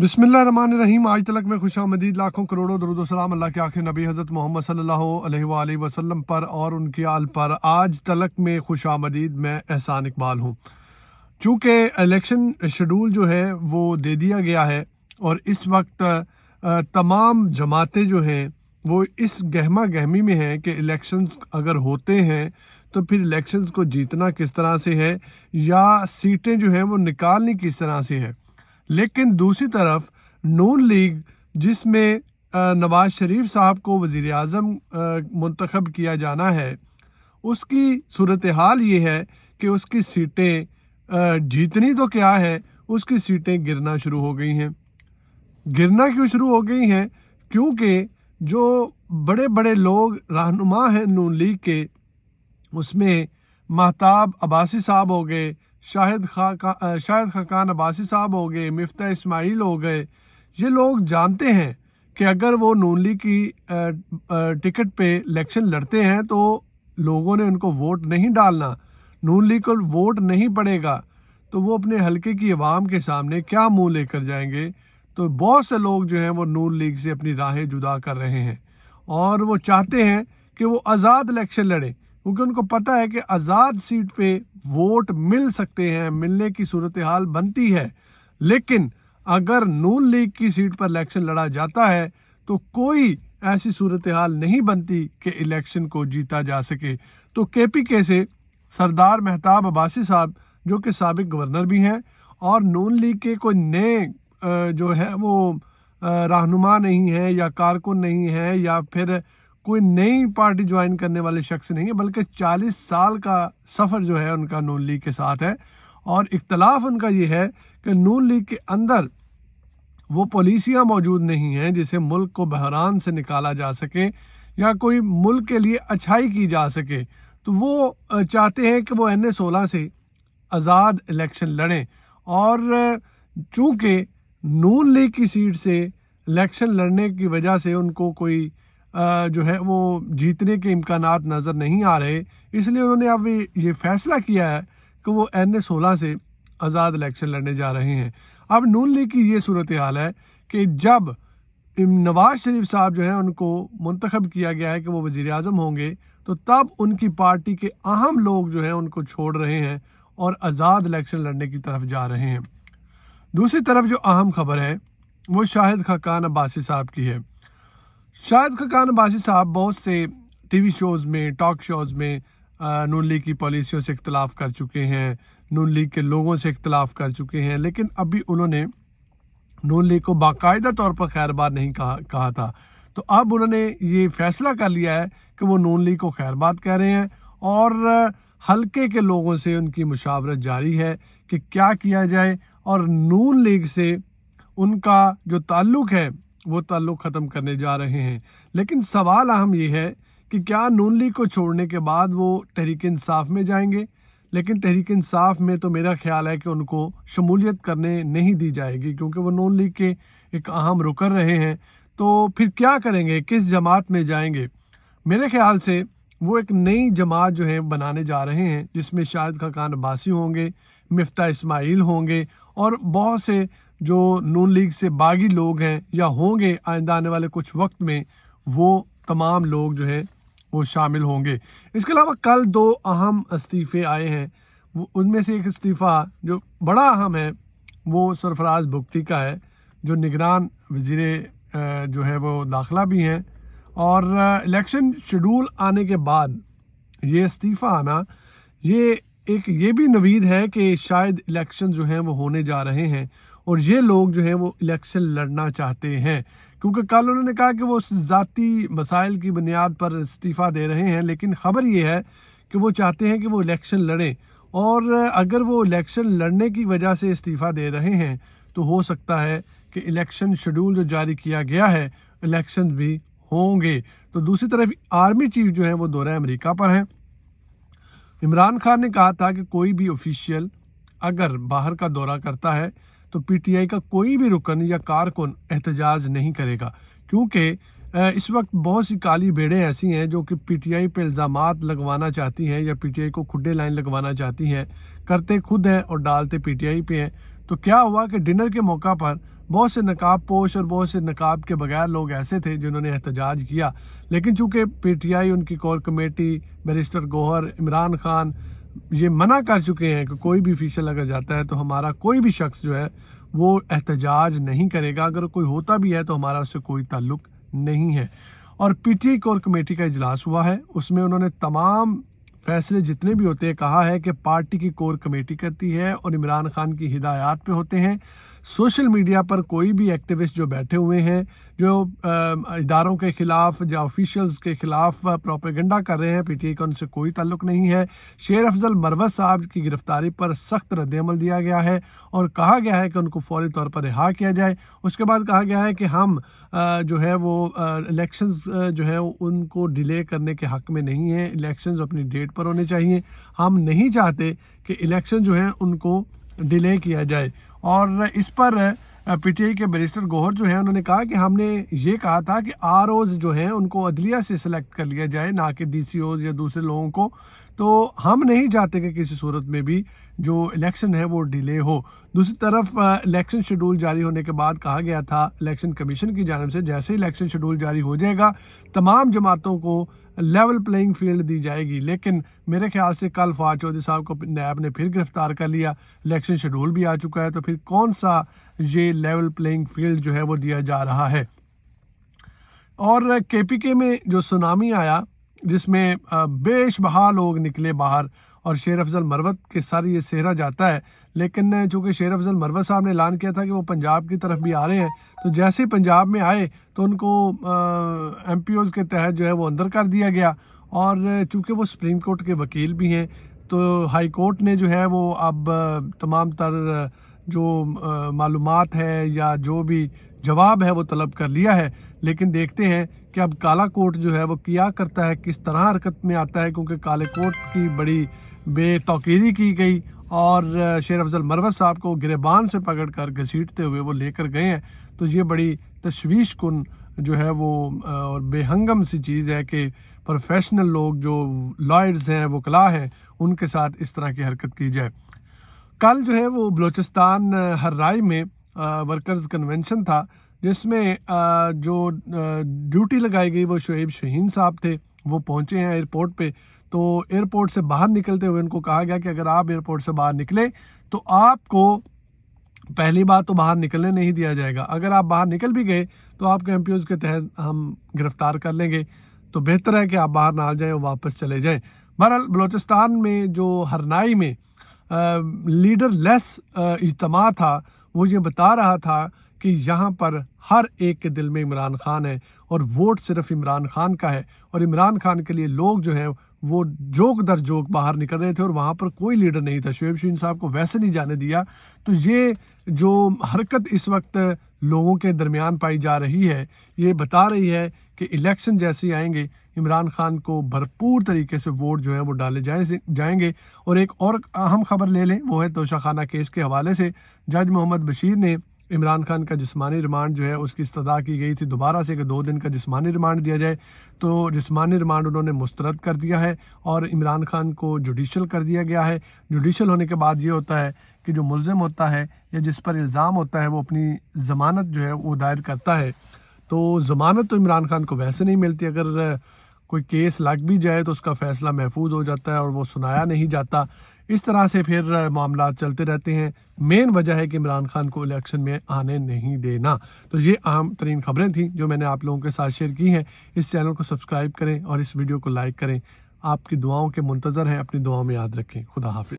बिस्मिल्लाहिर्रहमानिर्रहीम। आज तलक में खुशामदीद लाखों करोड़ों दरूद सलाम अल्लाह के आखिरी नबी हज़रत मोहम्मद सल्लल्लाहु अलैहि वसल्लम पर और उनकी आल पर। आज तलक में खुशामदीद मैं एहसान इकबाल हूँ। चूँकि इलेक्शन शेड्यूल जो है वो दे दिया गया है और इस वक्त तमाम जमातें जो हैं वो इस गहमा गहमी में हैं कि इलेक्शंस अगर होते हैं तो फिर इलेक्शंस को जीतना किस तरह से है या सीटें जो हैं वो निकालनी किस तरह से है। लेकिन दूसरी तरफ नून लीग जिसमें नवाज शरीफ साहब को वज़ीर आज़म मुंतखब किया जाना है, उसकी सूरत हाल ये है कि उसकी सीटें जीतनी तो क्या है, उसकी सीटें गिरना शुरू हो गई हैं। गिरना क्यों शुरू हो गई हैं? क्योंकि जो बड़े बड़े लोग रहनुमा हैं नून लीग के, उसमें महताब अब्बासी साहब हो गए, शाहिद खाकान अब्बासी साहब हो गए, मिफ्ता इस्माइल हो गए। ये लोग जानते हैं कि अगर वो नून लीग की टिकट पे इलेक्शन लड़ते हैं तो लोगों ने उनको वोट नहीं डालना, नून लीग को वोट नहीं पड़ेगा, तो वो अपने हलके की आवाम के सामने क्या मुंह लेकर जाएंगे। तो बहुत से लोग जो हैं वो नून लीग से अपनी राहें जुदा कर रहे हैं और वो चाहते हैं कि वो आज़ाद इलेक्शन लड़े, क्योंकि उनको पता है कि आज़ाद सीट पे वोट मिल सकते हैं, मिलने की सूरत हाल बनती है। लेकिन अगर नून लीग की सीट पर इलेक्शन लड़ा जाता है तो कोई ऐसी सूरत हाल नहीं बनती कि इलेक्शन को जीता जा सके। तो KPK से सरदार महताब अब्बासी साहब, जो कि साबिक गवर्नर भी हैं और नून लीग के कोई नए जो है वो रहनुमा नहीं है या कारकुन नहीं है या फिर कोई नई पार्टी ज्वाइन करने वाले शख्स नहीं है, बल्कि 40 साल का सफ़र जो है उनका नून लीग के साथ है। और इख्तलाफ उनका ये है कि नून लीग के अंदर वो पॉलिसियाँ मौजूद नहीं हैं जिसे मुल्क को बहरान से निकाला जा सके या कोई मुल्क के लिए अच्छाई की जा सके। तो वो चाहते हैं कि वो NA-16 से आज़ाद इलेक्शन लड़ें। और चूँकि नून लीग की सीट से इलेक्शन लड़ने की वजह से उनको कोई जो है वो जीतने के इम्कानात नज़र नहीं आ रहे, इसलिए उन्होंने अब ये फैसला किया है कि वो NA-16 से आज़ाद इलेक्शन लड़ने जा रहे हैं। अब नून लीग की ये सूरत हाल है कि जब नवाज शरीफ साहब जो है उनको मुंतखब किया गया है कि वो वज़ीर आज़म होंगे, तो तब उनकी पार्टी के अहम लोग जो हैं उनको छोड़ रहे हैं और आज़ाद इलेक्शन लड़ने की तरफ जा रहे हैं। दूसरी तरफ जो अहम खबर है वो शाहिद खाकान अब्बासी साहब की है। शाहिद खाकान अब्बासी साहब बहुत से TV शोज़ में, टॉक शोज़ में नून लीग की पॉलिसियों से इख्तलाफ कर चुके हैं, नून लीग के लोगों से इख्तलाफ कर चुके हैं, लेकिन अभी उन्होंने नून लीग को बाकायदा तौर पर खैरबाद नहीं कहा था। तो अब उन्होंने ये फैसला कर लिया है कि वो नून लीग को खैरबाद कह रहे हैं और हल्के के लोगों से उनकी मुशावरत जारी है कि क्या किया जाए और नून लीग से उनका जो ताल्लुक़ है वो ताल्लुक़ ख़त्म करने जा रहे हैं। लेकिन सवाल अहम ये है कि क्या नून लीग को छोड़ने के बाद वो तहरीक इंसाफ में जाएंगे? लेकिन तहरीक इंसाफ में तो मेरा ख्याल है कि उनको शमूलियत करने नहीं दी जाएगी, क्योंकि वो नून लीग के एक अहम रुकन रहे हैं। तो फिर क्या करेंगे, किस जमात में जाएंगे? मेरे ख्याल से वो एक नई जमात जो है बनाने जा रहे हैं जिसमें शाहिद खाकान अब्बासी होंगे, मिफ्ता इस्माइल होंगे और बहुत से जो नून लीग से बागी लोग हैं या होंगे आइंदा आने वाले कुछ वक्त में, वो तमाम लोग जो हैं वो शामिल होंगे। इसके अलावा कल 2 अहम इस्तीफ़े आए हैं, उनमें से एक इस्तीफ़ा जो बड़ा अहम है वो सरफराज भुगटी का है, जो निगरान वज़ीर जो है वो दाखिला भी हैं। और इलेक्शन शेड्यूल आने के बाद ये इस्तीफ़ा आना ये भी नवीद है कि शायद इलेक्शन जो हैं वो होने जा रहे हैं और ये लोग जो हैं वो इलेक्शन लड़ना चाहते हैं, क्योंकि कल उन्होंने कहा कि वो ज़ाती मसाइल की बुनियाद पर इस्तीफ़ा दे रहे हैं, लेकिन ख़बर ये है कि वो चाहते हैं कि वो इलेक्शन लड़ें। और अगर वो इलेक्शन लड़ने की वजह से इस्तीफ़ा दे रहे हैं तो हो सकता है कि इलेक्शन शेड्यूल जो जारी किया गया है, इलेक्शन भी होंगे। तो दूसरी तरफ आर्मी चीफ जो है वो दौरे अमेरिका पर हैं। इमरान खान ने कहा था कि कोई भी ऑफिशियल अगर बाहर का दौरा करता है तो PTI का कोई भी रुकन या कारकुन एहतजाज नहीं करेगा, क्योंकि इस वक्त बहुत सी काली भेड़ें ऐसी हैं जो कि PTI पे इल्ज़ामात लगवाना चाहती हैं या PTI को खुड्डे लाइन लगवाना चाहती हैं, करते खुद हैं और डालते PTI पे हैं। तो क्या हुआ कि डिनर के मौका पर بہت سے نقاب پوش اور بہت سے نقاب کے بغیر لوگ ایسے تھے جنہوں نے احتجاج کیا، لیکن چونکہ پی ٹی آئی، ان کی کور کمیٹی، بیرسٹر گوہر، عمران خان یہ منع کر چکے ہیں کہ کوئی بھی آفیشل اگر جاتا ہے تو ہمارا کوئی بھی شخص جو ہے وہ احتجاج نہیں کرے گا، اگر کوئی ہوتا بھی ہے تو ہمارا اس سے کوئی تعلق نہیں ہے۔ اور P T I core committee کا اجلاس ہوا ہے، اس میں انہوں نے تمام فیصلے جتنے بھی ہوتے ہیں کہا ہے کہ پارٹی کی کور کمیٹی کرتی ہے اور عمران خان کی ہدایات پہ ہوتے ہیں۔ سوشل میڈیا پر کوئی بھی ایکٹیوسٹ جو بیٹھے ہوئے ہیں، جو اداروں کے خلاف یا آفیشلز کے خلاف پروپیگنڈا کر رہے ہیں، پی ٹی آئی کا ان سے کوئی تعلق نہیں ہے۔ شیر افضل مروت صاحب کی گرفتاری پر سخت رد عمل دیا گیا ہے اور کہا گیا ہے کہ ان کو فوری طور پر رہا کیا جائے۔ اس کے بعد کہا گیا ہے کہ ہم جو ہے وہ الیکشنز جو ہے ان کو ڈیلے کرنے کے حق میں نہیں ہیں، الیکشنز اپنی ڈیٹ پر ہونے چاہیے۔ ہم نہیں چاہتے کہ الیکشن جو ہیں ان کو ڈیلے کیا جائے۔ اور اس پر پی ٹی آئی کے بیرسٹر گوہر جو ہیں انہوں نے کہا کہ ہم نے یہ کہا تھا کہ آر اوز جو ہیں ان کو عدلیہ سے سلیکٹ کر لیا جائے، نہ کہ ڈی سی اوز یا دوسرے لوگوں کو، تو ہم نہیں چاہتے کہ کسی صورت میں بھی جو الیکشن ہے وہ ڈیلے ہو۔ دوسری طرف الیکشن شیڈول جاری ہونے کے بعد کہا گیا تھا الیکشن کمیشن کی جانب سے جیسے الیکشن شیڈول جاری ہو جائے گا تمام جماعتوں کو لیول پلینگ فیلڈ دی جائے گی، لیکن میرے خیال سے کل فواد چودھری صاحب کو نیب نے پھر گرفتار کر لیا، الیکشن شیڈول بھی آ چکا ہے، تو پھر کون سا یہ لیول پلینگ فیلڈ جو ہے وہ دیا جا رہا ہے۔ اور کے پی کے میں جو سونامی آیا جس میں بیش بہا لوگ نکلے باہر اور شیر افضل مروت کے سر یہ سہرا جاتا ہے، لیکن چونکہ شیر افضل مروت صاحب نے اعلان کیا تھا کہ وہ پنجاب کی طرف بھی آ رہے ہیں، تو جیسے پنجاب میں آئے تو ان کو ایم پی اوز کے تحت جو ہے وہ اندر کر دیا گیا۔ اور چونکہ وہ سپریم کورٹ کے وکیل بھی ہیں تو ہائی کورٹ نے جو ہے وہ اب تمام تر جو معلومات ہے یا جو بھی جواب ہے وہ طلب کر لیا ہے، لیکن دیکھتے ہیں کہ اب کالا کوٹ جو ہے وہ کیا کرتا ہے، کس طرح حرکت میں آتا ہے، کیونکہ کالے کوٹ کی بڑی بے توقیری کی گئی اور شیر افضل مروت صاحب کو گریبان سے پکڑ کر گھسیٹتے ہوئے وہ لے کر گئے ہیں، تو یہ بڑی تشویش کن جو ہے وہ اور بے ہنگم سی چیز ہے کہ پروفیشنل لوگ جو لائرز ہیں، وکلاء ہیں، ان کے ساتھ اس طرح کی حرکت کی جائے۔ کل جو ہے وہ بلوچستان ہرائی میں ورکرز کنونشن تھا، جس میں جو ڈیوٹی لگائی گئی وہ شعیب شہین صاحب تھے، وہ پہنچے ہیں ایئرپورٹ پہ، تو ایئرپورٹ سے باہر نکلتے ہوئے ان کو کہا گیا کہ اگر آپ ایئرپورٹ سے باہر نکلے تو آپ کو پہلی بات تو باہر نکلنے نہیں دیا جائے گا، اگر آپ باہر نکل بھی گئے تو آپ کے ایم پی اوز کے تحت ہم گرفتار کر لیں گے، تو بہتر ہے کہ آپ باہر نہ جائیں اور واپس چلے جائیں۔ بہرحال بلوچستان میں جو ہرنائی میں لیڈر لیس اجتماع تھا، وہ یہ بتا رہا تھا کہ یہاں پر ہر ایک کے دل میں عمران خان ہے اور ووٹ صرف عمران خان کا ہے، اور عمران خان کے لیے لوگ جو ہیں وہ جوک در جوک باہر نکل رہے تھے اور وہاں پر کوئی لیڈر نہیں تھا، شعیب شہین صاحب کو ویسے نہیں جانے دیا۔ تو یہ جو حرکت اس وقت لوگوں کے درمیان پائی جا رہی ہے، یہ بتا رہی ہے کہ الیکشن جیسے آئیں گے عمران خان کو بھرپور طریقے سے ووٹ جو ہے وہ ڈالے جائیں گے۔ اور ایک اور اہم خبر لے لیں، وہ ہے توشہ خانہ کیس کے حوالے سے جج محمد بشیر نے عمران خان کا جسمانی ریمانڈ جو ہے اس کی استدعا کی گئی تھی دوبارہ سے کہ 2 دن کا جسمانی ریمانڈ دیا جائے، تو جسمانی ریمانڈ انہوں نے مسترد کر دیا ہے اور عمران خان کو جوڈیشل کر دیا گیا ہے۔ جوڈیشل ہونے کے بعد یہ ہوتا ہے کہ جو ملزم ہوتا ہے یا جس پر الزام ہوتا ہے وہ اپنی ضمانت جو ہے وہ دائر کرتا ہے، تو ضمانت تو عمران خان کو ویسے نہیں ملتی، اگر کوئی کیس لگ بھی جائے تو اس کا فیصلہ محفوظ ہو جاتا ہے اور وہ سنایا نہیں جاتا، اس طرح سے پھر معاملات چلتے رہتے ہیں۔ مین وجہ ہے کہ عمران خان کو الیکشن میں آنے نہیں دینا۔ تو یہ اہم ترین خبریں تھیں جو میں نے آپ لوگوں کے ساتھ شیئر کی ہیں۔ اس چینل کو سبسکرائب کریں اور اس ویڈیو کو لائک کریں۔ آپ کی دعاؤں کے منتظر ہیں، اپنی دعاؤں میں یاد رکھیں۔ خدا حافظ۔